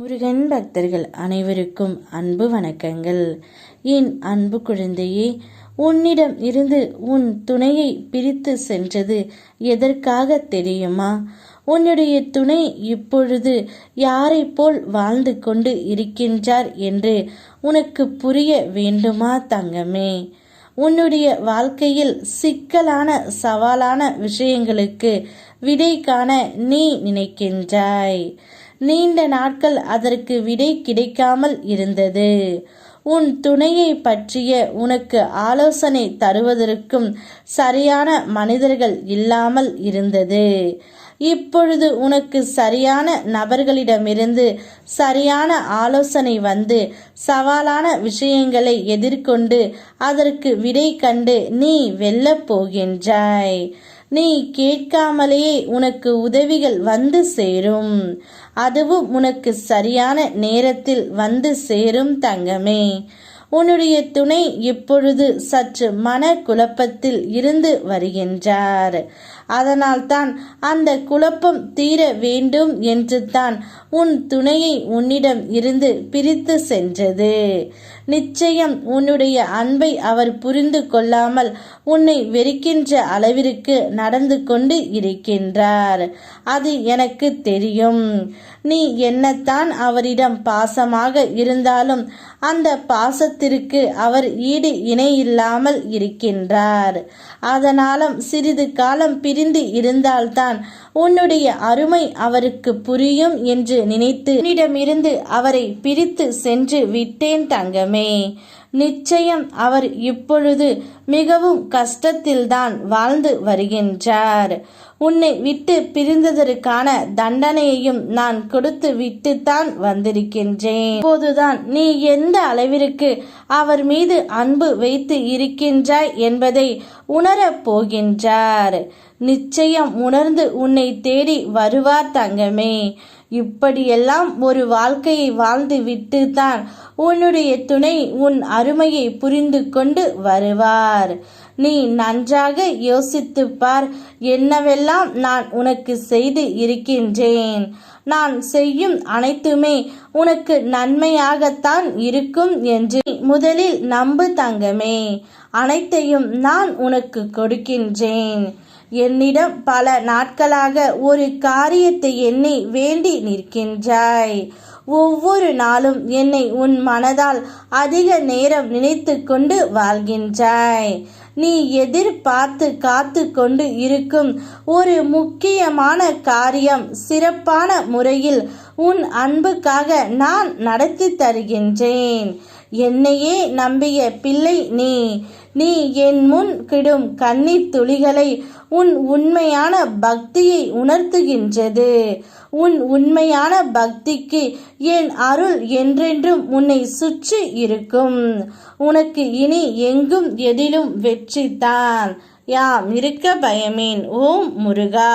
முருகன் பக்தர்கள் அனைவருக்கும் அன்பு வணக்கங்கள். என் அன்பு குழந்தையே, உன்னிடம் இருந்து உன் துணையை பிரித்து சென்றது எதற்காக தெரியுமா? உன்னுடைய துணை இப்பொழுது யாரை போல் வாழ்ந்து கொண்டு இருக்கின்றார் என்று உனக்கு புரிய வேண்டுமா தங்கமே? உன்னுடைய வாழ்க்கையில் சிக்கலான சவாலான விஷயங்களுக்கு விடை காண நீ நினைக்கின்றாய். நீண்ட நாட்கள் அதற்கு விடை கிடைக்காமல் இருந்தது. உன் துணையை பற்றிய உனக்கு ஆலோசனை தருவதற்கும் சரியான மனிதர்கள் இல்லாமல் இருந்தது. இப்பொழுது உனக்கு சரியான நபர்களிடமிருந்து சரியான ஆலோசனை வந்து சவாலான விஷயங்களை எதிர்கொண்டு அதற்கு விடை கண்டு நீ வெல்லப் போகின்றாய். நீ கேட்காமலேயே உனக்கு உதவிகள் வந்து சேரும். அதுவும் உனக்கு சரியான நேரத்தில் வந்து சேரும் தங்கமே. உன்னுடைய துணை இப்பொழுது சற்று மன குழப்பத்தில் இருந்து வருகின்றார். அதனால்தான் அந்த குழப்பம் தீர வேண்டும் என்று தான் உன் துணையை உன்னிடம் இருந்து பிரித்து சென்றது. நிச்சயம் உன்னுடைய அன்பை அவர் புரிந்து கொள்ளாமல் உன்னை வெறுக்கின்ற அளவிற்கு நடந்து கொண்டு இருக்கின்றார். அது எனக்கு தெரியும். நீ என்னத்தான் அவரிடம் பாசமாக இருந்தாலும் அந்த பாசத்திற்கு அவர் ஈடு இணை இல்லாமல் இருக்கின்றார். அதனாலும் சிறிது காலம் பிரிந்து இருந்தால்தான் உன்னுடைய அருமை அவருக்கு புரியும் என்று நினைத்து உன்னிடமிருந்து அவரை பிரித்து சென்று விட்டேன் தங்கமே. நிச்சயம் அவர் இப்பொழுது மிகவும் கஷ்டத்தில்தான் வாழ்ந்து வருகின்றார். உன்னை விட்டு பிரிந்ததற்கான தண்டனையையும் நான் கொடுத்து விட்டுத்தான் வந்திருக்கின்றேன். இப்போதுதான் நீ எந்த அளவிற்கு அவர் மீது அன்பு வைத்து இருக்கின்றாய் என்பதை உணரப் போகின்றார். நிச்சயம் உணர்ந்து உன்னை தேடி வருவார் தங்கமே. இப்படியெல்லாம் ஒரு வாழ்க்கையை வாழ்ந்து விட்டு தான் உன்னுடைய துணை உன் அருமையை புரிந்து கொண்டு வருவார். நீ நன்றாக யோசித்துப் பார். என்னவெல்லாம் நான் உனக்கு செய்து இருக்கின்றேன். நான் செய்யும் அனைத்துமே உனக்கு நன்மையாகத்தான் இருக்கும் என்று முதலில் நம்பு தங்கமே. அனைத்தையும் நான் உனக்கு கொடுக்கின்றேன். என்னிடம் பல நாட்களாக ஒரு காரியத்தை எண்ணி வேண்டி நிற்கின்றாய். ஒவ்வொரு நாளும் என்னை உன் மனதால் அதிக நேரம் நினைத்து கொண்டு வாழ்கின்றாய். நீ எதிர்பார்த்து காத்து கொண்டு இருக்கும் ஒரு முக்கியமான காரியம் சிறப்பான முறையில் உன் அன்புக்காக நான் நடத்தி தருகின்றேன். என்னையே நம்பிய பிள்ளை நீ என் முன் கிடும் கண்ணீர் துளிகளை உன் உண்மையான பக்தியை உணர்த்துகின்றது. உன் உண்மையான பக்திக்கு என் அருள் என்றென்றும் உன்னை சுற்றி இருக்கும். உனக்கு இனி எங்கும் எதிலும் வெற்றிதான். யாம் இருக்க பயமேன். ஓம் முருகா.